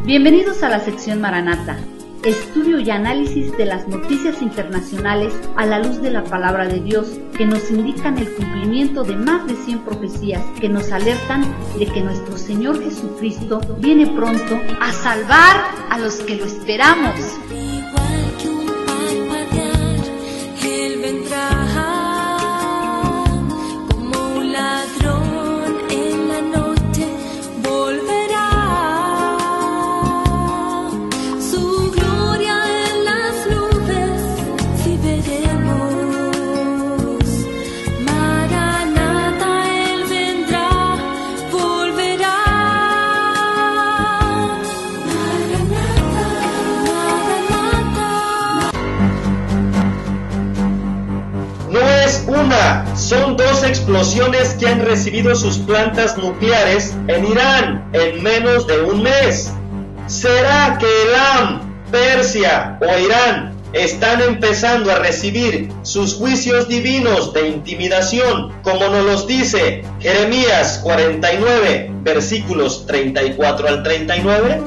Bienvenidos a la sección Maranata, estudio y análisis de las noticias internacionales a la luz de la palabra de Dios, que nos indican el cumplimiento de más de 100 profecías que nos alertan de que nuestro Señor Jesucristo viene pronto a salvar a los que lo esperamos. Son 2 explosiones que han recibido sus plantas nucleares en Irán en menos de un mes. ¿Será que Elam, Persia o Irán están empezando a recibir sus juicios divinos de intimidación, como nos los dice Jeremías 49, versículos 34 al 39?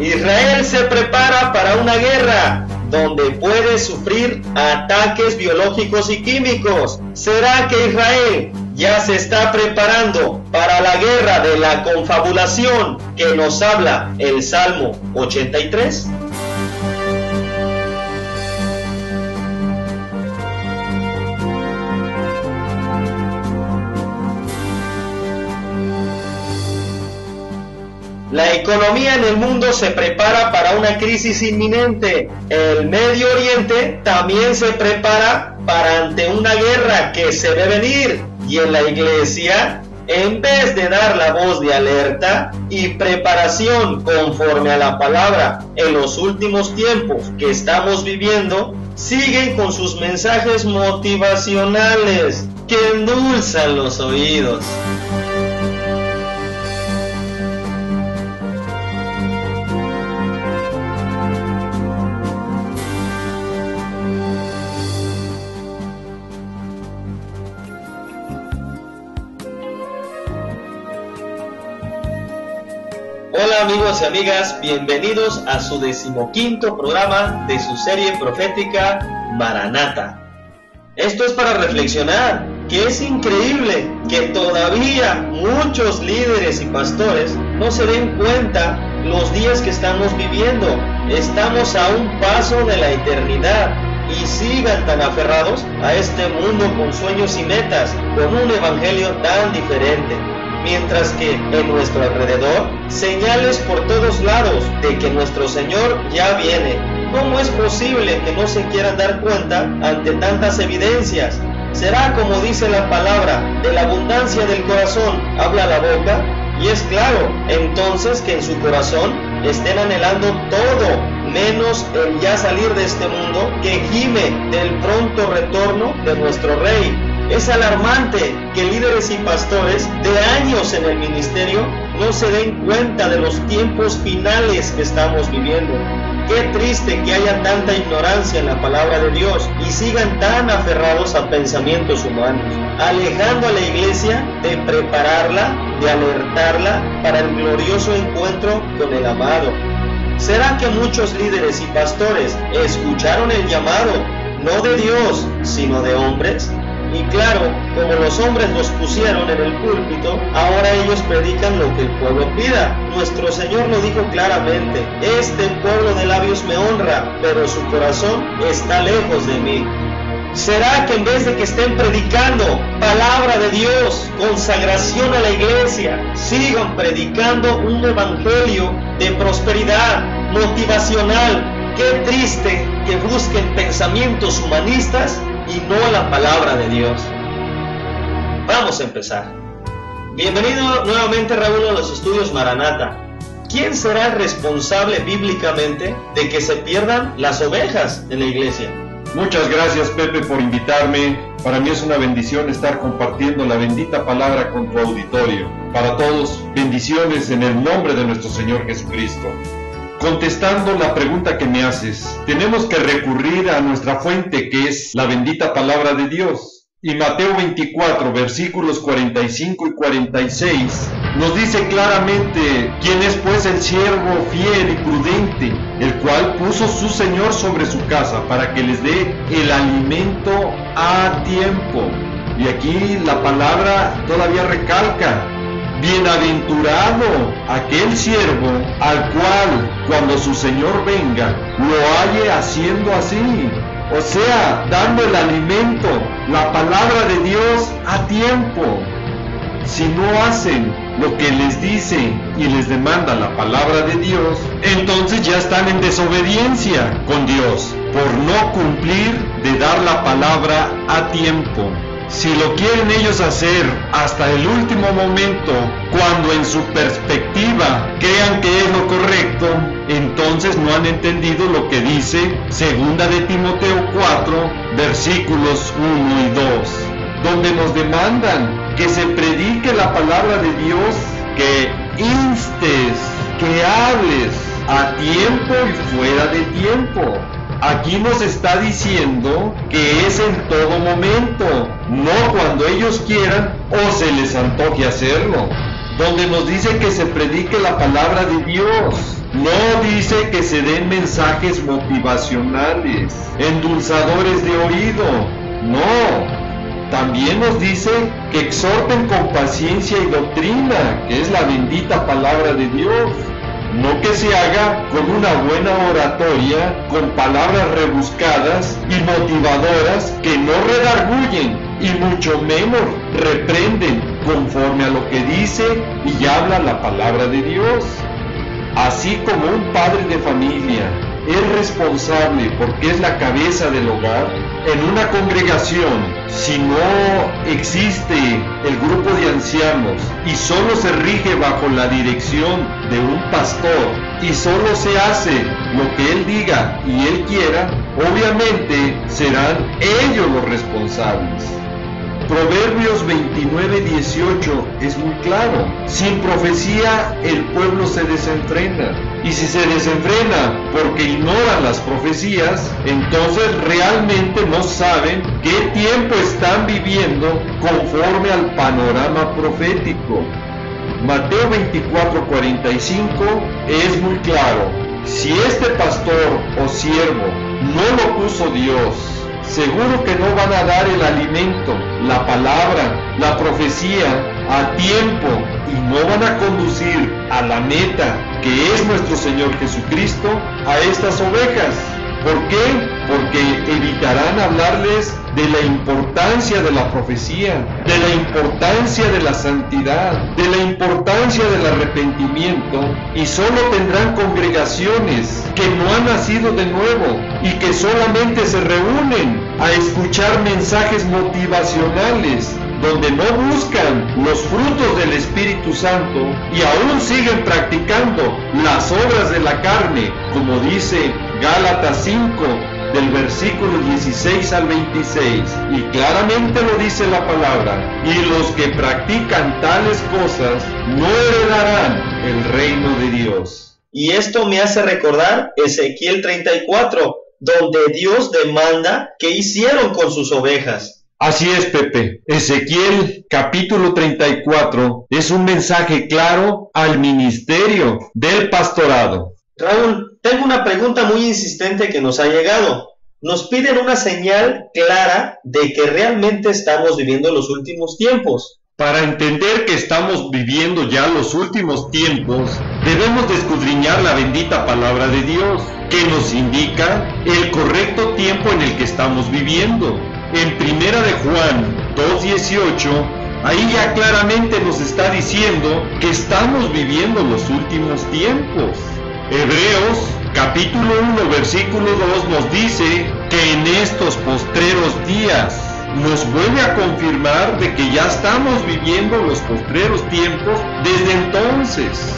Israel se prepara para una guerra donde puede sufrir ataques biológicos y químicos. ¿Será que Israel ya se está preparando para la guerra de la confabulación que nos habla el Salmo 83? La economía en el mundo se prepara para una crisis inminente. El Medio Oriente también se prepara para ante una guerra que se ve venir. Y en la iglesia, en vez de dar la voz de alerta y preparación conforme a la palabra en los últimos tiempos que estamos viviendo, siguen con sus mensajes motivacionales que endulzan los oídos. Hola amigos y amigas, bienvenidos a su 15º programa de su serie profética Maranata. Esto es para reflexionar, que es increíble que todavía muchos líderes y pastores no se den cuenta los días que estamos viviendo. Estamos a un paso de la eternidad y sigan tan aferrados a este mundo con sueños y metas, con un evangelio tan diferente. Mientras que en nuestro alrededor, señales por todos lados de que nuestro Señor ya viene. ¿Cómo es posible que no se quieran dar cuenta ante tantas evidencias? ¿Será como dice la palabra, de la abundancia del corazón habla la boca? Y es claro, entonces que en su corazón estén anhelando todo, menos el ya salir de este mundo, que gime del pronto retorno de nuestro Rey. Es alarmante que líderes y pastores de años en el ministerio no se den cuenta de los tiempos finales que estamos viviendo. Qué triste que haya tanta ignorancia en la palabra de Dios y sigan tan aferrados a pensamientos humanos, alejando a la iglesia de prepararla, de alertarla para el glorioso encuentro con el amado. ¿Será que muchos líderes y pastores escucharon el llamado, no de Dios, sino de hombres? Y claro, como los hombres los pusieron en el púlpito, ahora ellos predican lo que el pueblo pida. Nuestro Señor lo dijo claramente: este pueblo de labios me honra, pero su corazón está lejos de mí. ¿Será que en vez de que estén predicando palabra de Dios, consagración a la iglesia, sigan predicando un evangelio de prosperidad motivacional? Qué triste que busquen pensamientos humanistas y no la palabra de Dios. Vamos a empezar. Bienvenido nuevamente, Raúl, a los estudios Maranata. ¿Quién será el responsable bíblicamente de que se pierdan las ovejas en la iglesia? Muchas gracias, Pepe, por invitarme. Para mí es una bendición estar compartiendo la bendita palabra con tu auditorio. Para todos, bendiciones en el nombre de nuestro Señor Jesucristo. contestando la pregunta que me haces, tenemos que recurrir a nuestra fuente, que es la bendita palabra de Dios. Y Mateo 24, versículos 45 y 46, nos dice claramente quién es pues el siervo fiel y prudente, el cual puso su Señor sobre su casa para que les dé el alimento a tiempo. Y aquí la palabra todavía recalca: bienaventurado aquel siervo al cual, cuando su Señor venga, lo halle haciendo así. O sea, dando el alimento, la palabra de Dios a tiempo. Si no hacen lo que les dice y les demanda la palabra de Dios, entonces ya están en desobediencia con Dios por no cumplir de dar la palabra a tiempo. Si lo quieren ellos hacer hasta el último momento, cuando en su perspectiva crean que es lo correcto, entonces no han entendido lo que dice 2 de Timoteo 4, versículos 1 y 2, donde nos demandan que se predique la palabra de Dios, que instes, que hables a tiempo y fuera de tiempo. Aquí nos está diciendo que es en todo momento, no cuando ellos quieran o se les antoje hacerlo. Donde nos dice que se predique la palabra de Dios, no dice que se den mensajes motivacionales, endulzadores de oído, no. También nos dice que exhorten con paciencia y doctrina, que es la bendita palabra de Dios. No que se haga con una buena oratoria, con palabras rebuscadas y motivadoras que no redargüyen y mucho menos reprenden conforme a lo que dice y habla la palabra de Dios. Así como un padre de familia es responsable porque es la cabeza del hogar, en una congregación, si no existe el grupo de ancianos y solo se rige bajo la dirección de un pastor y solo se hace lo que él diga y él quiera, obviamente serán ellos los responsables. Proverbios 29:18 es muy claro: sin profecía el pueblo se desenfrena, y si se desenfrena porque ignoran las profecías, entonces realmente no saben qué tiempo están viviendo conforme al panorama profético. Mateo 24:45 es muy claro: si este pastor o siervo no lo puso Dios, seguro que no van a dar el alimento, la palabra, la profecía a tiempo y no van a conducir a la meta, que es nuestro Señor Jesucristo, a estas ovejas. ¿Por qué? Porque evitarán hablarles de la importancia de la profecía, de la importancia de la santidad, de la importancia del arrepentimiento, y solo tendrán congregaciones que no han nacido de nuevo y que solamente se reúnen a escuchar mensajes motivacionales, donde no buscan los frutos del Espíritu Santo y aún siguen practicando las obras de la carne, como dice Gálatas 5, del versículo 16 al 26, y claramente lo dice la palabra: y los que practican tales cosas no heredarán el reino de Dios. Y esto me hace recordar Ezequiel 34, donde Dios demanda qué hicieron con sus ovejas. Así es, Pepe. Ezequiel capítulo 34 es un mensaje claro al ministerio del pastorado. Raúl, tengo una pregunta muy insistente que nos ha llegado. Nos piden una señal clara de que realmente estamos viviendo los últimos tiempos. Para entender que estamos viviendo ya los últimos tiempos, debemos de escudriñar la bendita palabra de Dios, que nos indica el correcto tiempo en el que estamos viviendo. En Primera de Juan 2:18, ahí ya claramente nos está diciendo que estamos viviendo los últimos tiempos. Hebreos capítulo 1 versículo 2 nos dice que en estos postreros días nos vuelve a confirmar de que ya estamos viviendo los postreros tiempos desde entonces.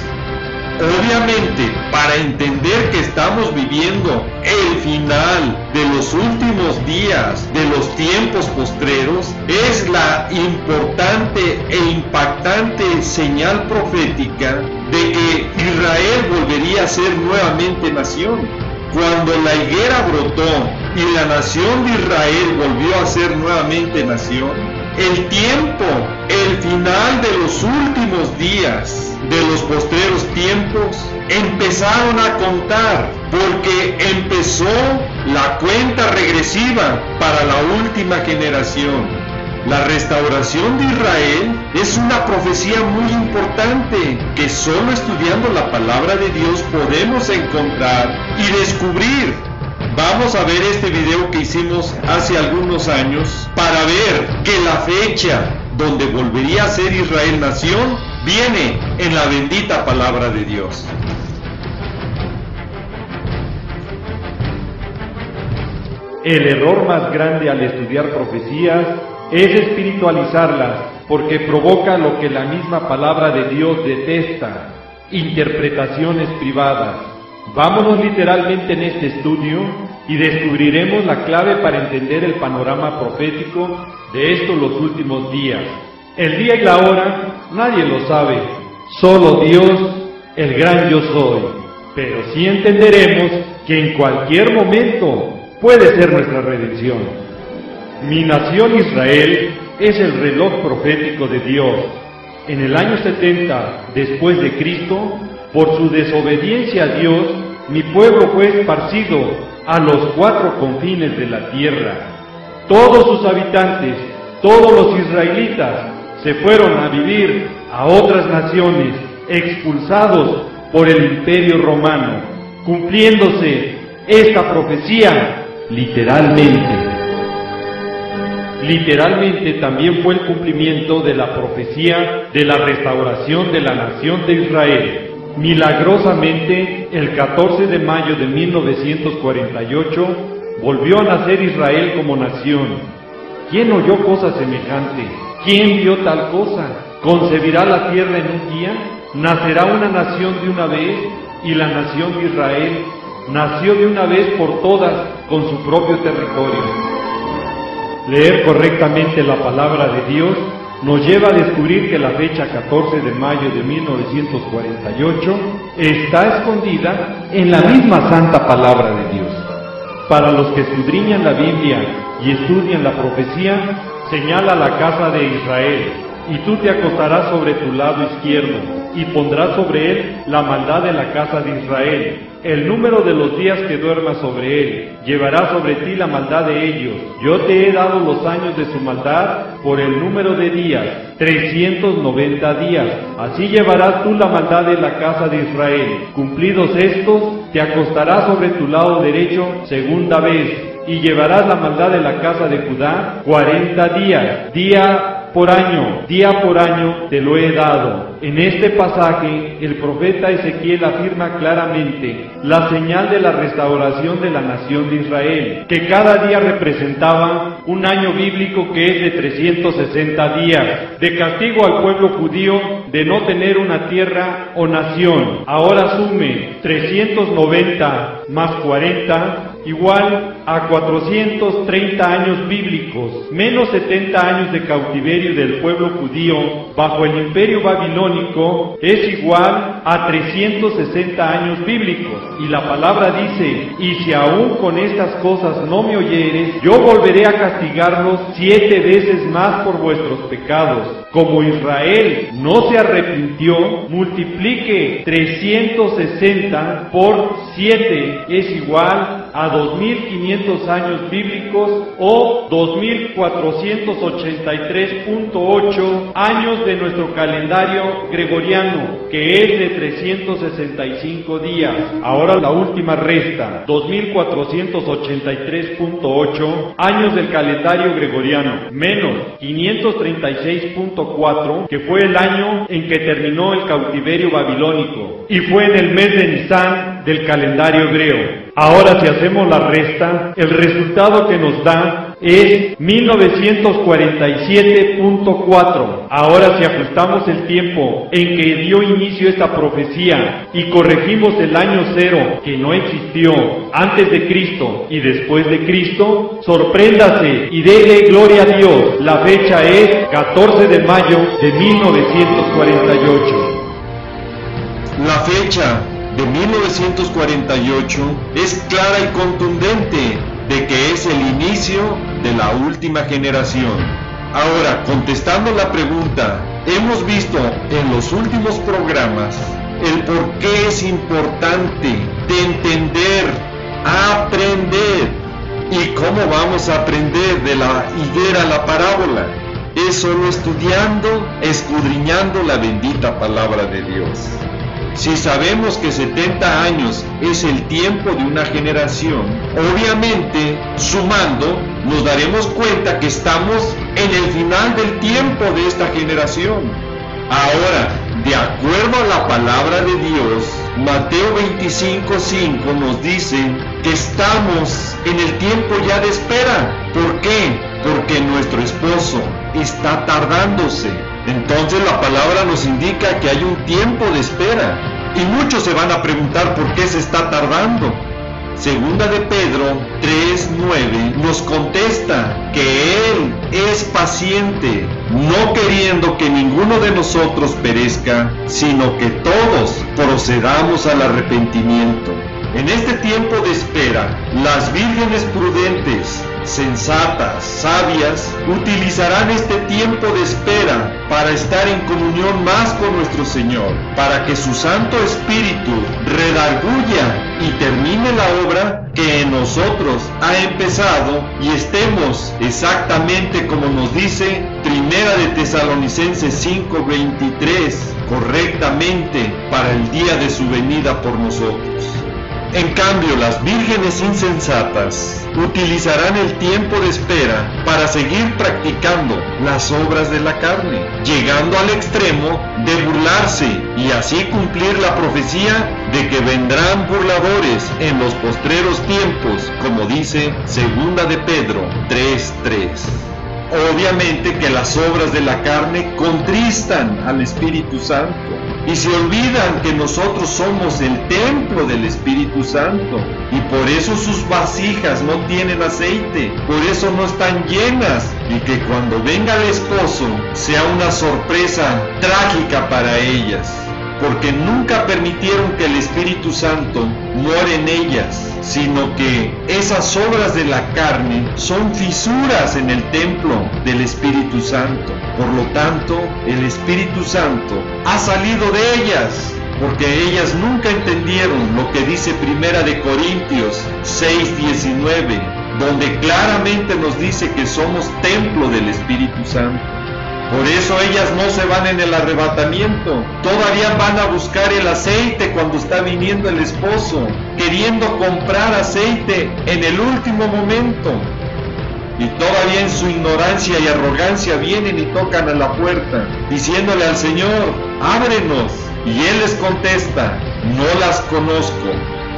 Obviamente, para entender que estamos viviendo el final de los últimos días, de los tiempos postreros, es la importante e impactante señal profética de que Israel volvería a ser nuevamente nación. Cuando la higuera brotó y la nación de Israel volvió a ser nuevamente nación, el tiempo, el final de los últimos días, de los postreros tiempos, empezaron a contar, porque empezó la cuenta regresiva para la última generación. La restauración de Israel es una profecía muy importante que solo estudiando la palabra de Dios podemos encontrar y descubrir. Vamos a ver este video que hicimos hace algunos años para ver que la fecha donde volvería a ser Israel nación viene en la bendita palabra de Dios. El error más grande al estudiar profecías es espiritualizarlas, porque provoca lo que la misma palabra de Dios detesta: interpretaciones privadas. Vámonos literalmente en este estudio y descubriremos la clave para entender el panorama profético de estos los últimos días. El día y la hora nadie lo sabe, solo Dios, el gran yo soy. Pero sí entenderemos que en cualquier momento puede ser nuestra redención. Mi nación Israel es el reloj profético de Dios. En el año 70 después de Cristo, por su desobediencia a Dios, mi pueblo fue esparcido a los 4 confines de la tierra. Todos sus habitantes, todos los israelitas, se fueron a vivir a otras naciones, expulsados por el Imperio Romano, cumpliéndose esta profecía literalmente. Literalmente también fue el cumplimiento de la profecía de la restauración de la nación de Israel. Milagrosamente, el 14 de mayo de 1948, volvió a nacer Israel como nación. ¿Quién oyó cosa semejante? ¿Quién vio tal cosa? ¿Concebirá la tierra en un día? ¿Nacerá una nación de una vez? Y la nación de Israel nació de una vez por todas con su propio territorio. Leer correctamente la palabra de Dios nos lleva a descubrir que la fecha 14 de mayo de 1948 está escondida en la misma santa palabra de Dios. Para los que escudriñan la Biblia y estudian la profecía, señala la casa de Israel, y tú te acostarás sobre tu lado izquierdo, y pondrás sobre él la maldad de la casa de Israel. El número de los días que duermas sobre él, llevará sobre ti la maldad de ellos. Yo te he dado los años de su maldad por el número de días, 390 días. Así llevarás tú la maldad de la casa de Israel. Cumplidos estos, te acostarás sobre tu lado derecho segunda vez, y llevarás la maldad de la casa de Judá 40 días, día por año te lo he dado. En este pasaje, el profeta Ezequiel afirma claramente la señal de la restauración de la nación de Israel, que cada día representaba un año bíblico que es de 360 días, de castigo al pueblo judío de no tener una tierra o nación. Ahora sume 390 más 40 igual a 430 años bíblicos, menos 70 años de cautiverio del pueblo judío bajo el imperio babilónico, es igual a 360 años bíblicos. Y la palabra dice: y si aún con estas cosas no me oyeres, yo volveré a castigarlos 7 veces más por vuestros pecados. Como Israel no se arrepintió, multiplique 360 por 7 es igual a 2500 años bíblicos o 2483.8 años de nuestro calendario gregoriano, que es de 365 días. Ahora la última resta, 2483.8 años del calendario gregoriano, menos 536.4, que fue el año en que terminó el cautiverio babilónico, y fue en el mes de Nisan del calendario hebreo. Ahora, si hacemos la resta, el resultado que nos da es 1947.4. Ahora, si ajustamos el tiempo en que dio inicio esta profecía y corregimos el año cero, que no existió antes de Cristo y después de Cristo, sorpréndase y dele gloria a Dios. La fecha es 14 de mayo de 1948. La fecha de 1948 es clara y contundente de que es el inicio de la última generación. Ahora, contestando la pregunta, hemos visto en los últimos programas el por qué es importante de entender, aprender. ¿Y cómo vamos a aprender de la higuera la parábola? Es solo estudiando, escudriñando la bendita palabra de Dios. Si sabemos que 70 años es el tiempo de una generación, obviamente, sumando, nos daremos cuenta que estamos en el final del tiempo de esta generación. Ahora, de acuerdo a la palabra de Dios, Mateo 25:5 nos dice que estamos en el tiempo ya de espera. ¿Por qué? Porque nuestro esposo está tardándose. Entonces la palabra nos indica que hay un tiempo de espera. Y muchos se van a preguntar por qué se está tardando. Segunda de Pedro 3:9 nos contesta que Él es paciente, no queriendo que ninguno de nosotros perezca, sino que todos procedamos al arrepentimiento. En este tiempo de espera, las vírgenes prudentes, sensatas, sabias, utilizarán este tiempo de espera para estar en comunión más con nuestro Señor, para que su Santo Espíritu redarguya y termine la obra que en nosotros ha empezado y estemos exactamente como nos dice Primera de Tesalonicenses 5:23, correctamente para el día de su venida por nosotros. En cambio, las vírgenes insensatas utilizarán el tiempo de espera para seguir practicando las obras de la carne, llegando al extremo de burlarse y así cumplir la profecía de que vendrán burladores en los postreros tiempos, como dice Segunda de Pedro 3:3. Obviamente que las obras de la carne contristan al Espíritu Santo y se olvidan que nosotros somos el templo del Espíritu Santo y por eso sus vasijas no tienen aceite, por eso no están llenas y que cuando venga el esposo sea una sorpresa trágica para ellas. Porque nunca permitieron que el Espíritu Santo muera en ellas, sino que esas obras de la carne son fisuras en el templo del Espíritu Santo. Por lo tanto, el Espíritu Santo ha salido de ellas, porque ellas nunca entendieron lo que dice Primera de Corintios 6:19, donde claramente nos dice que somos templo del Espíritu Santo. Por eso ellas no se van en el arrebatamiento, todavía van a buscar el aceite cuando está viniendo el esposo, queriendo comprar aceite en el último momento. Y todavía en su ignorancia y arrogancia vienen y tocan a la puerta, diciéndole al Señor, ábrenos. Y Él les contesta, no las conozco.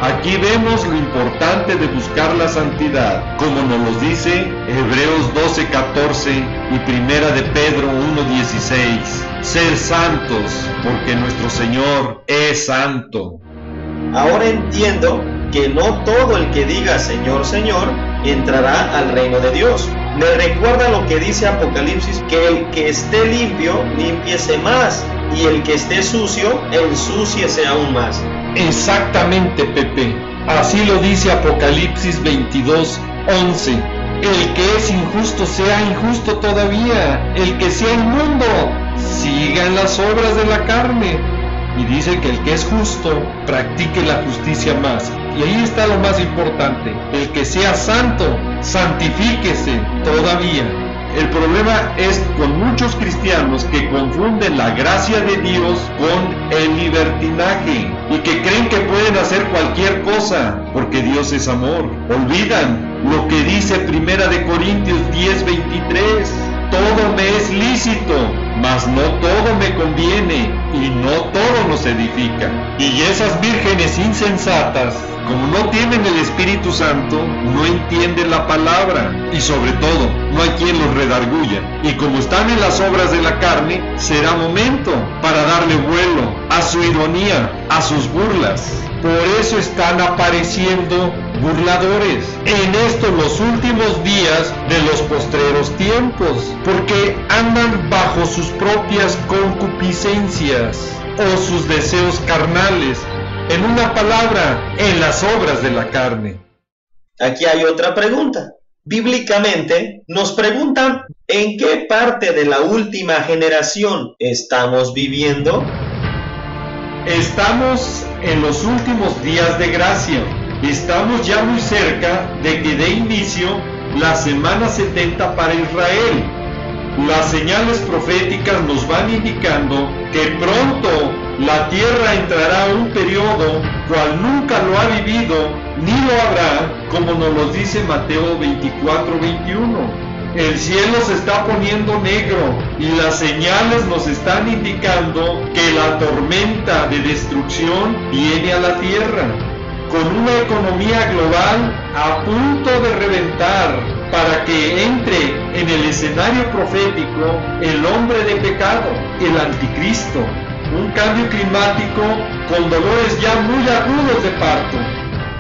Aquí vemos lo importante de buscar la santidad, como nos lo dice Hebreos 12:14 y Primera de Pedro 1:16. Ser santos, porque nuestro Señor es santo. Ahora entiendo que no todo el que diga Señor, Señor, entrará al reino de Dios. Me recuerda lo que dice Apocalipsis, que el que esté limpio, límpiese más, y el que esté sucio, ensúciese aún más. Exactamente, Pepe. Así lo dice Apocalipsis 22:11. El que es injusto sea injusto todavía. El que sea inmundo siga en las obras de la carne. Y dice que el que es justo practique la justicia más. Y ahí está lo más importante. El que sea santo, santifíquese todavía. El problema es con muchos cristianos que confunden la gracia de Dios con el libertinaje y que creen que pueden hacer cualquier cosa porque Dios es amor. Olvidan lo que dice Primera de Corintios 10:23. todo me es lícito, mas no todo me conviene, y no todo nos edifica. Y esas vírgenes insensatas, como no tienen el Espíritu Santo, no entienden la palabra, y sobre todo, no hay quien los redarguya. Y como están en las obras de la carne, será momento para darle vuelo a su ironía, a sus burlas. Por eso están apareciendo burladores en estos los últimos días de los postreros tiempos, porque andan bajo sus propias concupiscencias o sus deseos carnales, en una palabra, en las obras de la carne. Aquí hay otra pregunta. Bíblicamente nos preguntan ¿en qué parte de la última generación estamos viviendo? Estamos en los últimos días de gracia. Estamos ya muy cerca de que dé inicio la semana 70 para Israel. Las señales proféticas nos van indicando que pronto la tierra entrará a un periodo cual nunca lo ha vivido ni lo habrá, como nos lo dice Mateo 24:21. El cielo se está poniendo negro y las señales nos están indicando que la tormenta de destrucción viene a la tierra, con una economía global a punto de reventar, para que entre en el escenario profético el hombre de pecado, el anticristo, un cambio climático con dolores ya muy agudos de parto,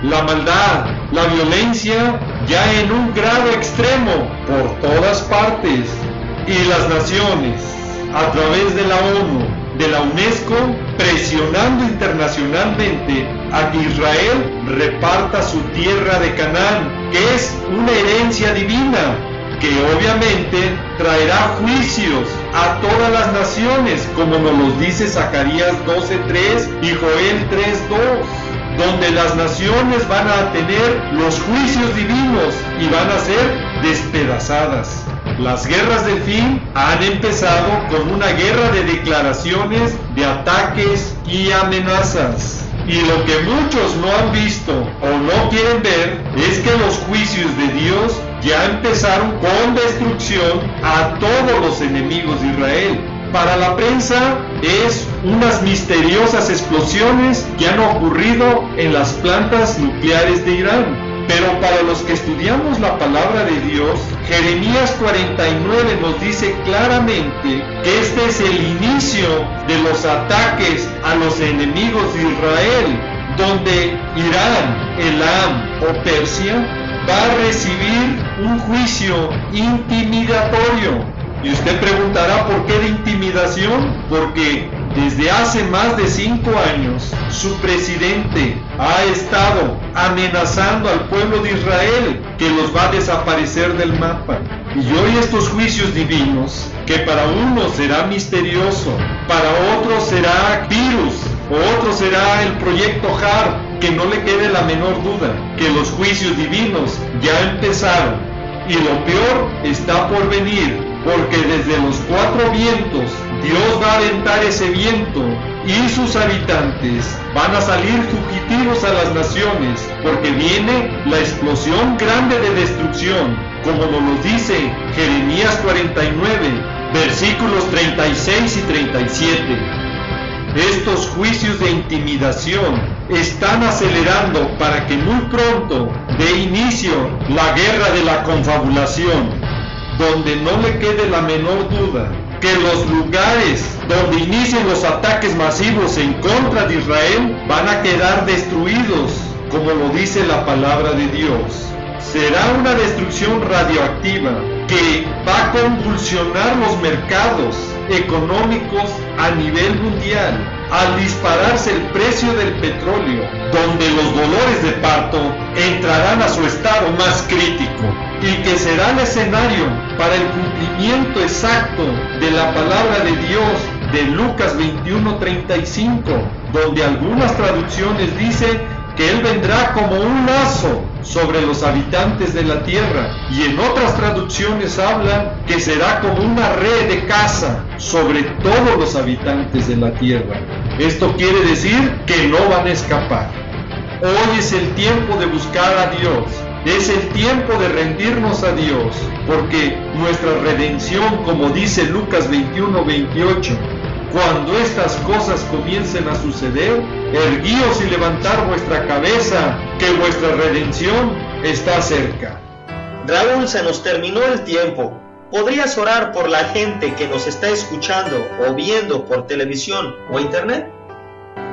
la maldad, la violencia ya en un grado extremo por todas partes, y las naciones a través de la ONU, de la UNESCO, presionando internacionalmente a que Israel reparta su tierra de Canaán, que es una herencia divina, que obviamente traerá juicios a todas las naciones, como nos lo dice Zacarías 12:3 y Joel 3:2, donde las naciones van a tener los juicios divinos y van a ser despedazadas. Las guerras del fin han empezado con una guerra de declaraciones, de ataques y amenazas. Y lo que muchos no han visto o no quieren ver es que los juicios de Dios ya empezaron con destrucción a todos los enemigos de Israel. Para la prensa es unas misteriosas explosiones que han ocurrido en las plantas nucleares de Irán. Pero para los que estudiamos la palabra de Dios, Jeremías 49 nos dice claramente que este es el inicio de los ataques a los enemigos de Israel, donde Irán, Elam o Persia va a recibir un juicio intimidatorio. Y usted preguntará ¿por qué de intimidación? Porque desde hace más de 5 años su presidente ha estado amenazando al pueblo de Israel que los va a desaparecer del mapa. Y hoy estos juicios divinos, que para unos será misterioso, para otros será virus, o otro será el proyecto HARP, que no le quede la menor duda, que los juicios divinos ya empezaron. Y lo peor está por venir, porque desde los 4 vientos Dios va a aventar ese viento y sus habitantes van a salir fugitivos a las naciones, porque viene la explosión grande de destrucción, como nos lo dice Jeremías 49, versículos 36 y 37. Estos juicios de intimidación están acelerando para que muy pronto dé inicio la guerra de la confabulación, donde no le quede la menor duda que los lugares donde inicien los ataques masivos en contra de Israel van a quedar destruidos, como lo dice la palabra de Dios. Será una destrucción radioactiva que va a convulsionar los mercados económicos a nivel mundial, al dispararse el precio del petróleo, donde los dolores de parto entrarán a su estado más crítico, y que será el escenario para el cumplimiento exacto de la palabra de Dios de Lucas 21:35, donde algunas traducciones dicen que Él vendrá como un lazo sobre los habitantes de la tierra, y en otras traducciones hablan que será como una red de caza sobre todos los habitantes de la tierra. Esto quiere decir que no van a escapar. Hoy es el tiempo de buscar a Dios, Es el tiempo de rendirnos a Dios, porque nuestra redención, como dice Lucas 21:28, cuando estas cosas comiencen a suceder, erguíos y levantad vuestra cabeza, que vuestra redención está cerca. Raúl, se nos terminó el tiempo. ¿Podrías orar por la gente que nos está escuchando o viendo por televisión o internet?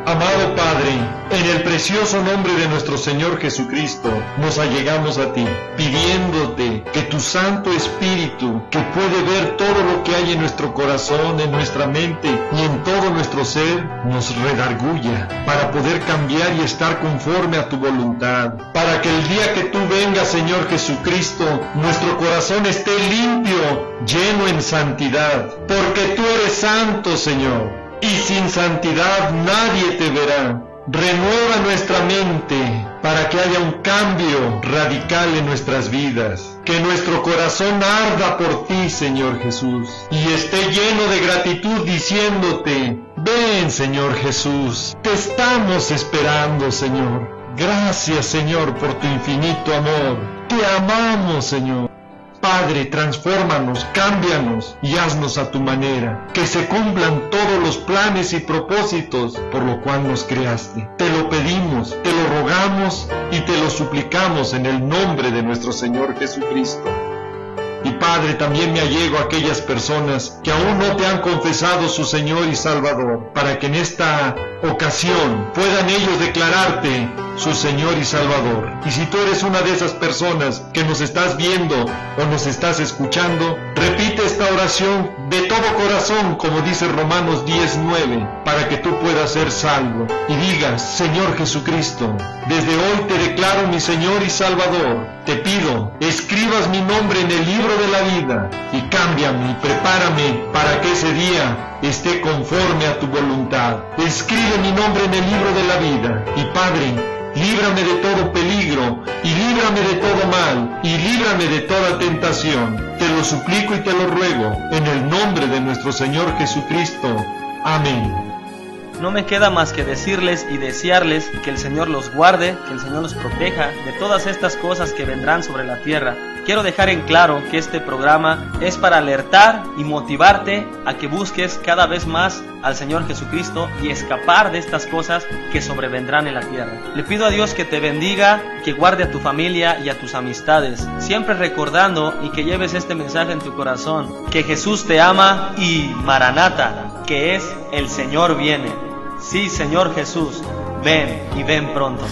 Amado Padre, en el precioso nombre de nuestro Señor Jesucristo, nos allegamos a ti, pidiéndote que tu Santo Espíritu, que puede ver todo lo que hay en nuestro corazón, en nuestra mente y en todo nuestro ser, nos redarguya para poder cambiar y estar conforme a tu voluntad, para que el día que tú vengas, Señor Jesucristo, nuestro corazón esté limpio, lleno en santidad, porque tú eres santo, Señor. Y sin santidad nadie te verá. Renueva nuestra mente para que haya un cambio radical en nuestras vidas. Que nuestro corazón arda por ti, Señor Jesús, y esté lleno de gratitud diciéndote: ven, Señor Jesús, te estamos esperando, Señor. Gracias, Señor, por tu infinito amor. Te amamos, Señor. Padre, transfórmanos, cámbianos y haznos a tu manera, que se cumplan todos los planes y propósitos por lo cual nos creaste. Te lo pedimos, te lo rogamos y te lo suplicamos en el nombre de nuestro Señor Jesucristo. Y Padre, también me allego a aquellas personas que aún no te han confesado su Señor y Salvador, para que en esta ocasión puedan ellos declararte su Señor y Salvador. Y si tú eres una de esas personas que nos estás viendo o nos estás escuchando, repite esta oración de todo corazón, como dice Romanos 10:9, para que tú puedas ser salvo. Y digas: Señor Jesucristo, desde hoy te declaro mi Señor y Salvador. Te pido, escribas mi nombre en el libro de la vida y cámbiame y prepárame para que ese día esté conforme a tu voluntad. Escribe mi nombre en el libro de la vida. Y Padre, líbrame de todo peligro, y líbrame de todo mal, y líbrame de toda tentación. Te lo suplico y te lo ruego, en el nombre de nuestro Señor Jesucristo. Amén. No me queda más que decirles y desearles que el Señor los guarde, que el Señor los proteja de todas estas cosas que vendrán sobre la tierra. Quiero dejar en claro que este programa es para alertar y motivarte a que busques cada vez más al Señor Jesucristo y escapar de estas cosas que sobrevendrán en la tierra. Le pido a Dios que te bendiga, que guarde a tu familia y a tus amistades, siempre recordando y que lleves este mensaje en tu corazón, que Jesús te ama y Maranata, que es el Señor viene. Sí, Señor Jesús, ven y ven pronto.